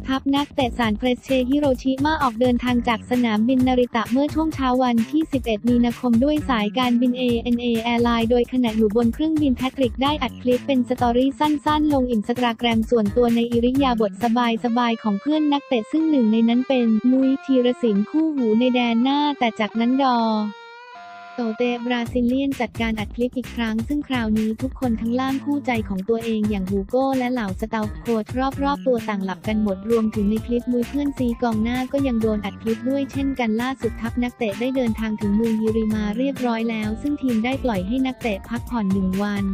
ทัพนักเตะซานเฟรเชฮิโรชิมาออกเดินทางจากสนามบินนาริตะเมื่อช่วงเช้าวันที่ 11 มีนาคมด้วยสายการบิน ANA Airlines โดยขณะอยู่บนเครื่องบินแพทริกได้อัดคลิปเป็นสตอรี่สั้นๆลงอินสตาแกรมส่วนตัวในอิริยาบถสบายๆของเพื่อนนักเตะซึ่งหนึ่งในนั้นเป็นมุ้ยธีรศิลป์คู่หูในแดนหน้าแต่จากนั้นโตเตบราซิเลียนจัดการอัดคลิปอีกครั้งซึ่งคราวนี้ทุกคนทั้งล่ามคู่ใจของตัวเองอย่างฮูโก้และเหล่าสตาฟโค้ชรอบๆตัวต่างหลับกันหมดรวมถึงในคลิปมุ้ยเพื่อนซีกองหน้าก็ยังโดนอัดคลิปด้วยเช่นกันล่าสุดทัพนักเตะได้เดินทางถึงเมืองฮิริมาเรียบร้อยแล้วซึ่งทีมได้ปล่อยให้นักเตะพักผ่อน1 วัน